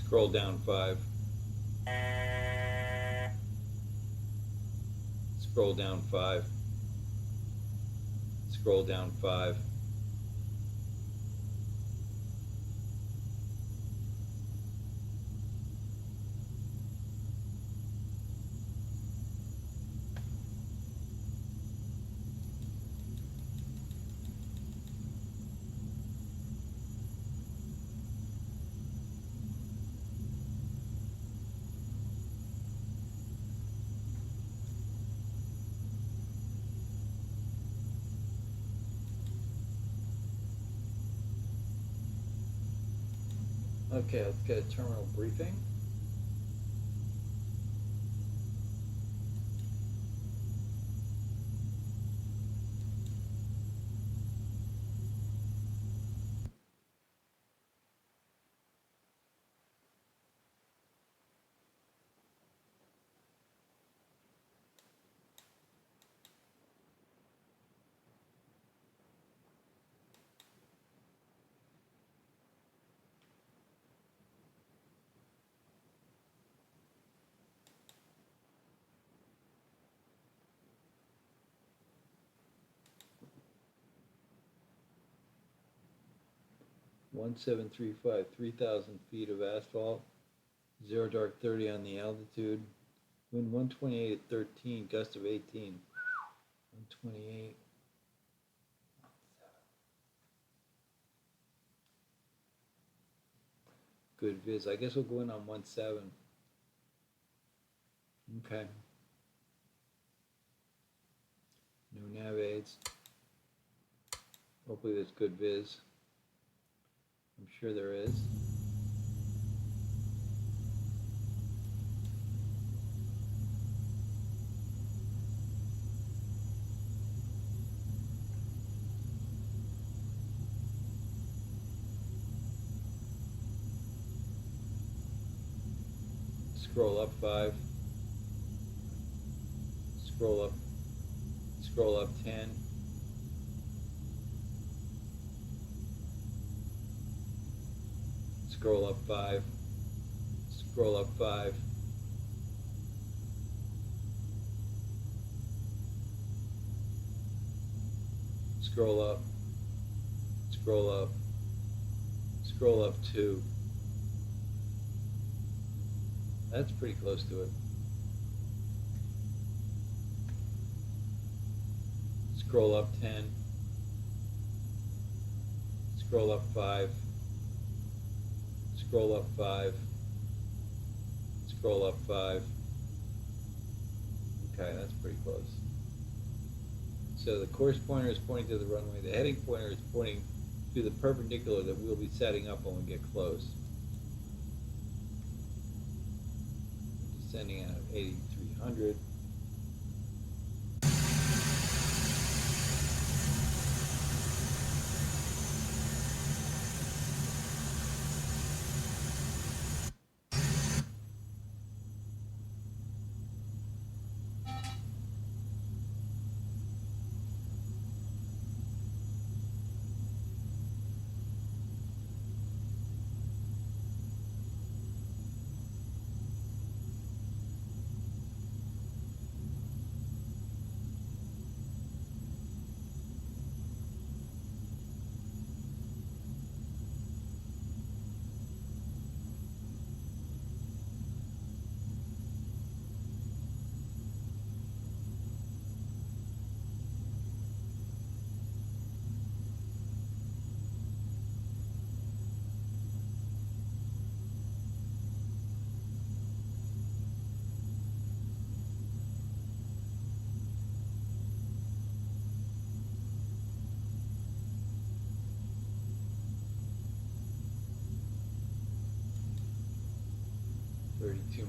Speaker 1: Scroll down 5. Scroll down 5. Scroll down 5. Okay, let's get a terminal briefing. One seven three five, 3,000 feet of asphalt, zero dark 30 on the altitude, wind 128 at 13, gust of 18, 128. Good viz. I guess we'll go in on 1.7. Okay. No nav aids. Hopefully there's good viz. I'm sure there is. Scroll up 5. Scroll up 10. Scroll up 5. Scroll up 5. Scroll up. Scroll up. Scroll up 2. That's pretty close to it. Scroll up 10. Scroll up 5. Scroll up 5. Scroll up 5. Okay, that's pretty close. So the course pointer is pointing to the runway. The heading pointer is pointing to the perpendicular that we'll be setting up when we get close. Descending out of 8,300.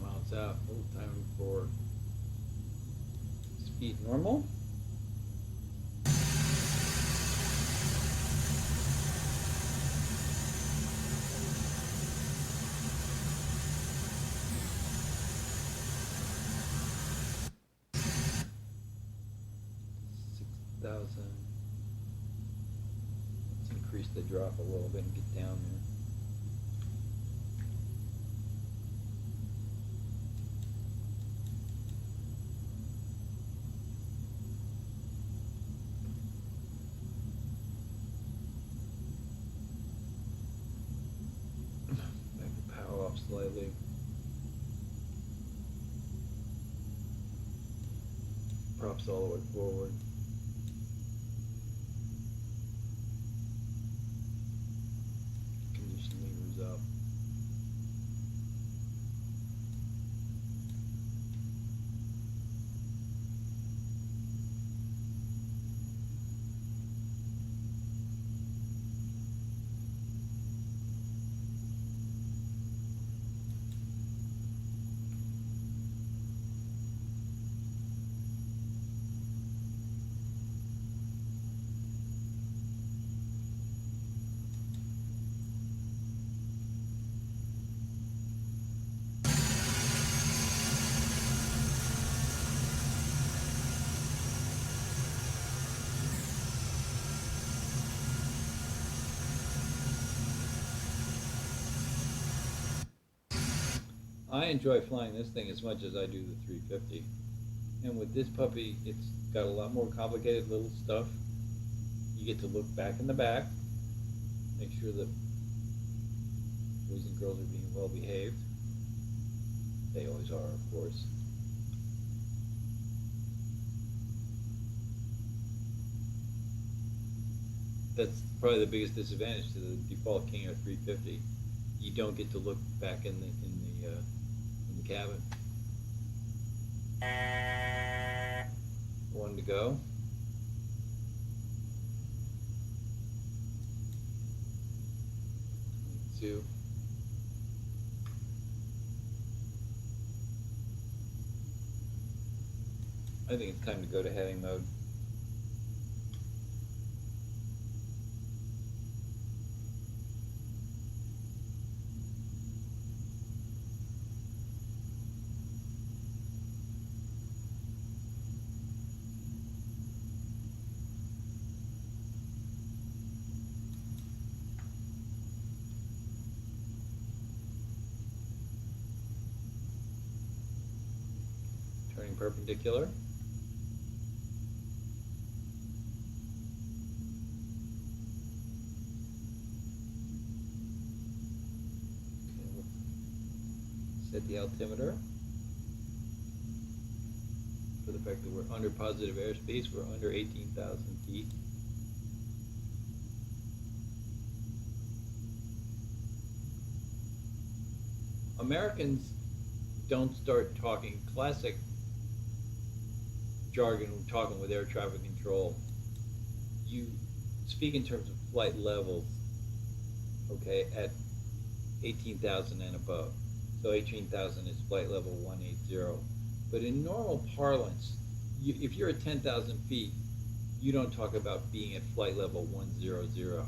Speaker 1: Miles out. Hold time for speed normal. Let's increase the drop a little bit and get down there. Back to power off slightly. Props all the way forward. Condition levers up. I enjoy flying this thing as much as I do the 350. And with this puppy, it's got a lot more complicated little stuff. You get to look back in the back, make sure the boys and girls are being well behaved. They always are, of course. That's probably the biggest disadvantage to the default King Air 350. You don't get to look back in the cabin. One to go. Two. I think it's time to go to heading mode. Turning perpendicular. Okay, we'll set the altimeter. For the fact that we're under positive airspace, we're under 18,000 feet. Americans don't start talking classic jargon when talking with air traffic control. You speak in terms of flight levels, okay, at 18,000 and above. So 18,000 is flight level 180. But in normal parlance, if you're at 10,000 feet, you don't talk about being at flight level 100.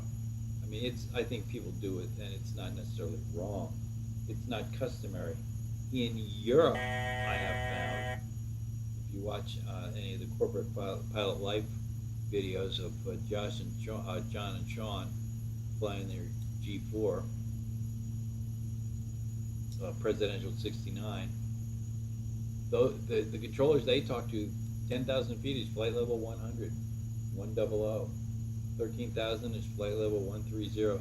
Speaker 1: I mean, I think people do it, and it's not necessarily wrong. It's not customary. In Europe, I have found, if you watch any of the corporate pilot life videos of John and Sean flying their G4, presidential 69, the controllers they talk to, 10,000 feet is flight level 100, 100. 13,000 is flight level 130.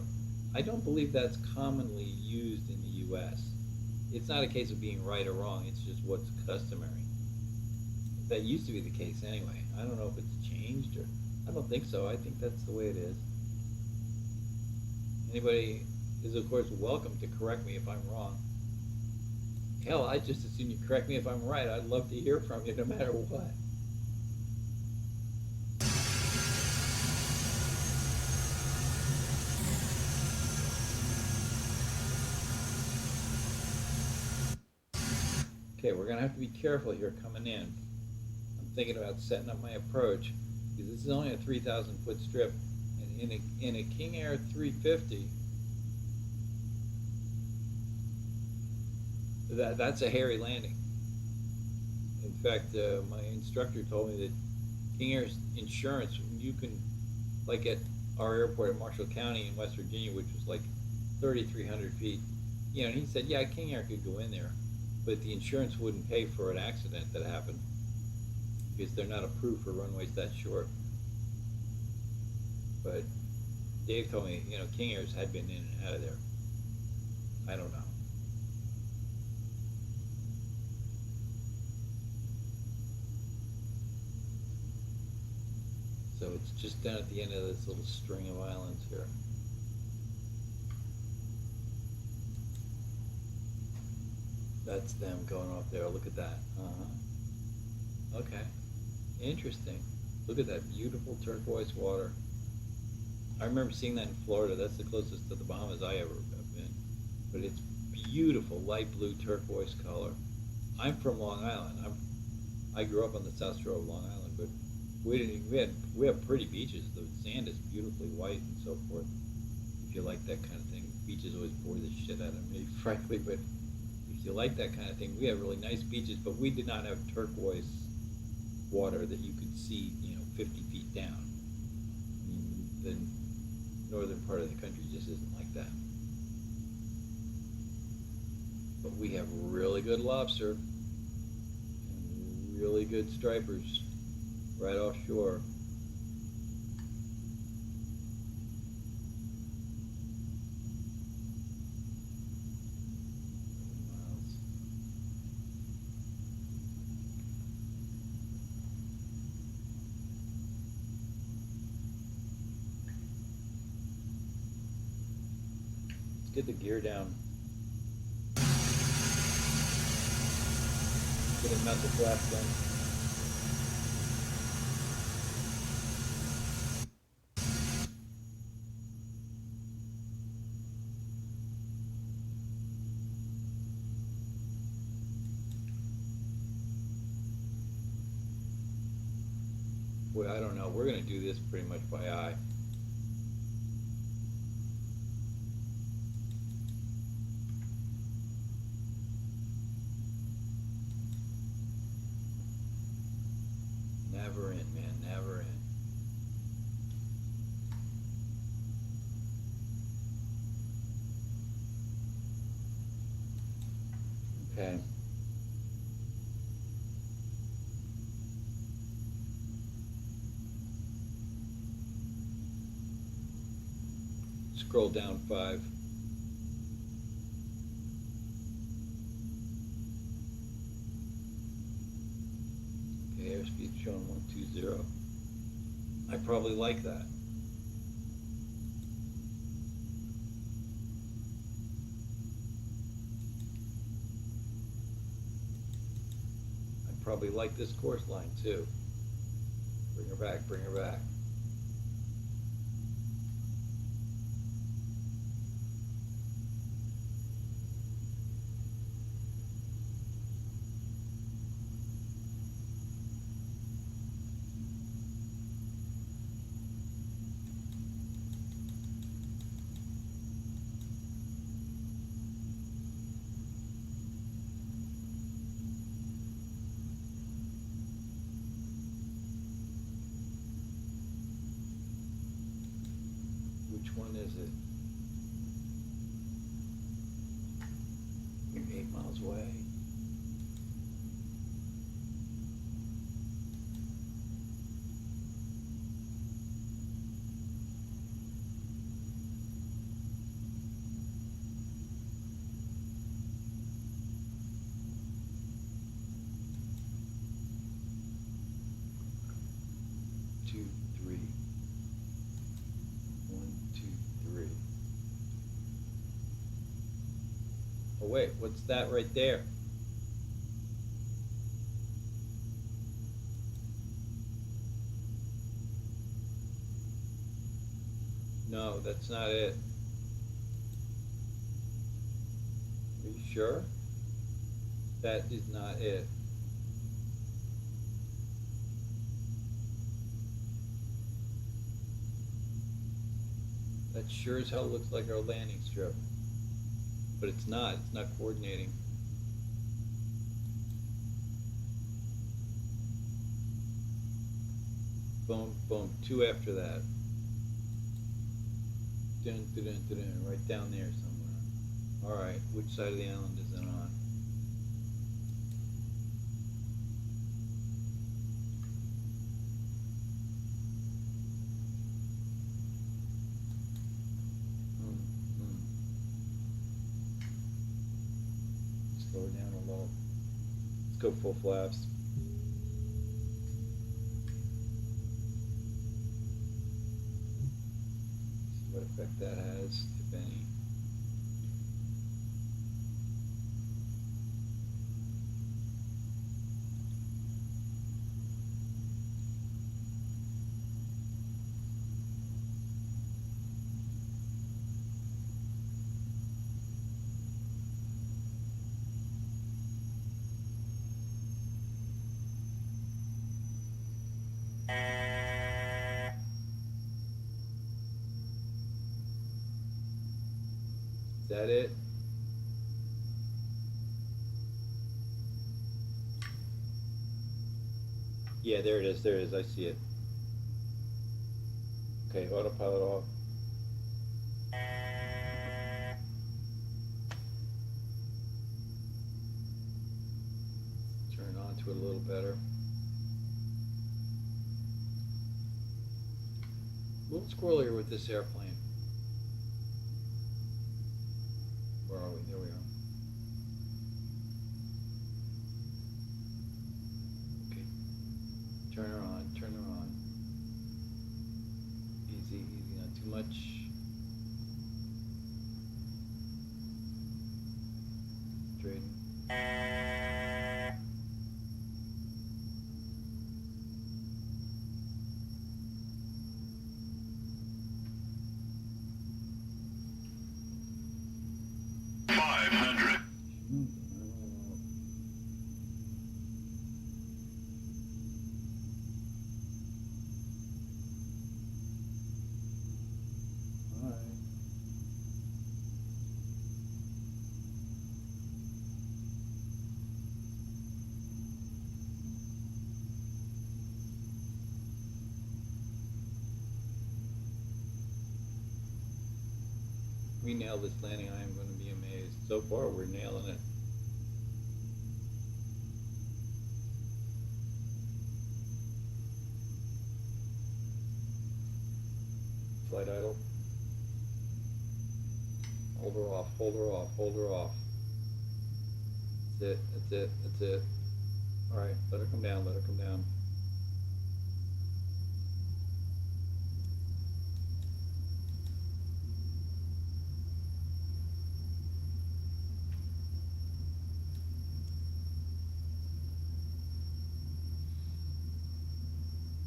Speaker 1: I don't believe that's commonly used in the U.S. It's not a case of being right or wrong, it's just what's customary. That used to be the case anyway. I don't know if it's changed or, I don't think so. I think that's the way it is. Anybody is, of course, welcome to correct me if I'm wrong. Hell, I just assume you correct me if I'm right. I'd love to hear from you no matter what. Okay, we're gonna have to be careful here coming in. I'm thinking about setting up my approach because this is only a 3,000 foot strip, and in a King Air 350, that's a hairy landing. In fact, my instructor told me that King Air's insurance, you can, like at our airport at Marshall County in West Virginia, which was like 3,300 feet, you know, and he said, yeah, King Air could go in there, but the insurance wouldn't pay for an accident that happened because they're not approved for runways that short. But Dave told me, you know, King Airs had been in and out of there. I don't know. So it's just down at the end of this little string of islands here. That's them going off there. Look at that. Okay. Interesting. Look at that beautiful turquoise water. I remember seeing that in Florida. That's the closest to the Bahamas I ever have been. But it's beautiful, light blue turquoise color. I'm from Long Island. I grew up on the South Shore of Long Island, but we have pretty beaches. The sand is beautifully white and so forth. If you like that kind of thing, beaches always bore the shit out of me, frankly. But if you like that kind of thing, we have really nice beaches. But we did not have turquoise water that you could see, 50 feet down. I mean, the northern part of the country just isn't like that. But But we have really good lobster and really good stripers right offshore. Let's get the gear down. Get a mental flaps done. Boy, I don't know. We're going to do this pretty much by eye. Never in, man. Never in. Okay. Scroll down 5. Okay, airspeed showing 120. I probably like that. I probably like this course line too. Bring her back, bring her back. Which one is it? You're 8 miles away. Two, three. 1, 2, 3. Oh wait, what's that right there? No, that's not it. Are you sure? That is not it. That sure as hell looks like our landing strip. But it's not coordinating. Boom, boom, 2 after that. Dun, dun, dun, dun, dun, right down there somewhere. Alright, which side of the island is it on? Slow it down a little. Let's go full flaps. See what effect that has, if any. Is that it? Yeah, there it is, there it is, I see it. Okay, autopilot off. onto it a little better. A little squirrelier with this airplane. Where are we? There we are. Okay. Turn her on, turn her on. Easy, easy, not too much. Straighten.
Speaker 2: 500.
Speaker 1: Alright. We nail this landing, I am going to be amazed. So far, we're nailing it. Flight idle. Hold her off, hold her off, hold her off. That's it, that's it, that's it. Alright, let her come down, let her come down.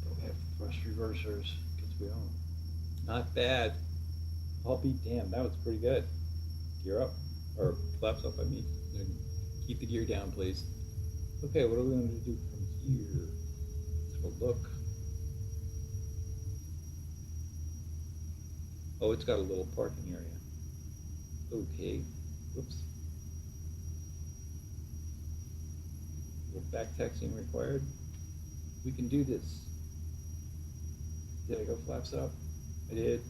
Speaker 1: Don't have thrust reversers, because we don't. Not bad. I'll be damned, that was pretty good. Gear up, or flaps up, I mean. Keep the gear down, please. Okay, what are we going to do from here? Let's have a look. Oh, it's got a little parking area. Okay, whoops. Little back taxiing required. We can do this. Did I go flaps up? I did.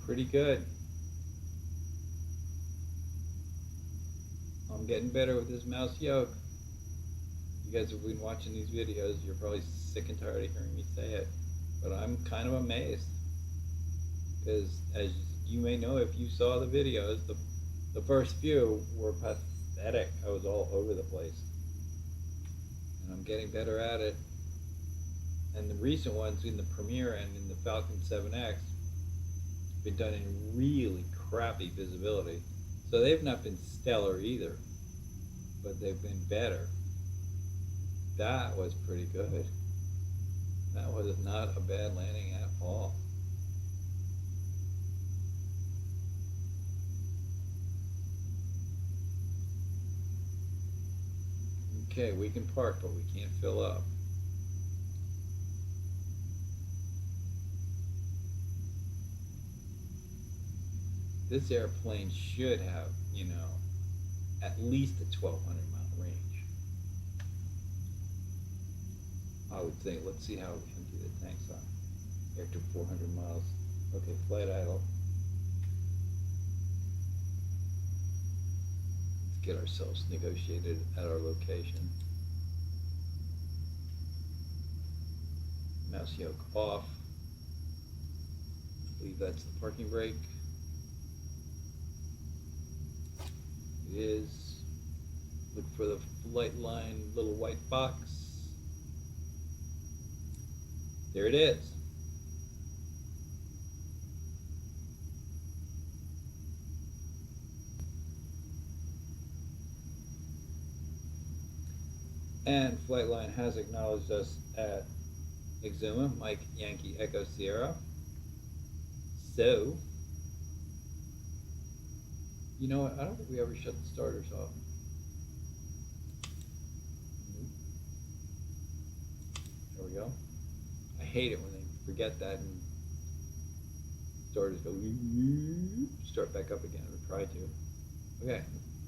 Speaker 1: Pretty good. I'm getting better with this mouse yoke. You guys have been watching these videos, you're probably sick and tired of hearing me say it, but I'm kind of amazed. Because as you may know, if you saw the videos, the first few were pathetic. I was all over the place. And I'm getting better at it. And the recent ones in the Premiere and in the Falcon 7X been done in really crappy visibility. So they've not been stellar either, but they've been better. That was pretty good. That was not a bad landing at all. Okay, we can park, but we can't fill up. This airplane should have, you know, at least a 1,200 mile range. I would say, let's see how empty the tanks are. After 400 miles. Okay, flight idle. Let's get ourselves negotiated at our location. Mouse yoke off. I believe that's the parking brake. It is. Look for the flight line little white box. There it is. And Flightline has acknowledged us at Exuma, Mike Yankee Echo Sierra. So, you know what? I don't think we ever shut the starters off. Nope. we go. I hate it when they forget that and starters go start back up again, or try to. Okay,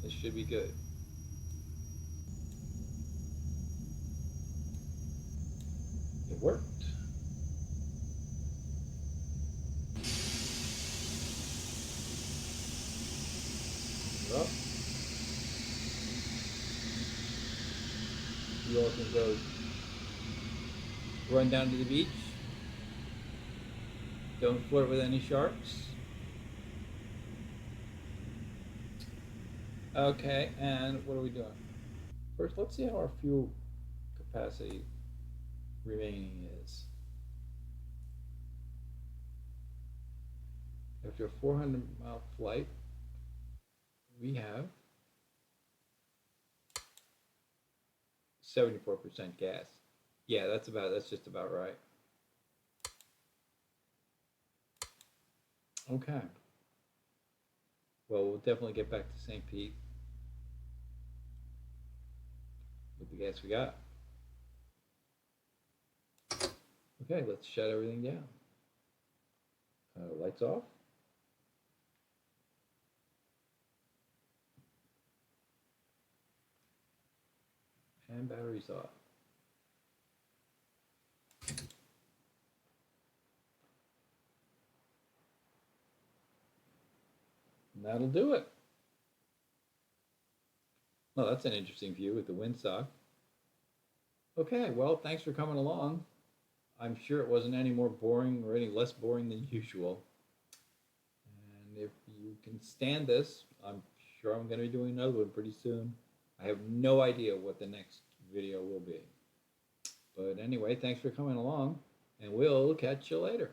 Speaker 1: this should be good. It worked. Well, you all can go run down to the beach. Don't flirt with any sharks. Okay, and what are we doing? First, let's see how our fuel capacity remaining is. After a 400-mile flight, we have 74% gas. Yeah, that's just about right. Okay. Well, we'll definitely get back to St. Pete with the gas we got. Okay, let's shut everything down. Lights off. And batteries off. And that'll do it. Well, that's an interesting view with the windsock. Okay, well, thanks for coming along. I'm sure it wasn't any more boring or any less boring than usual. And if you can stand this, I'm sure I'm going to be doing another one pretty soon. I have no idea what the next video will be. But anyway, thanks for coming along, and we'll catch you later.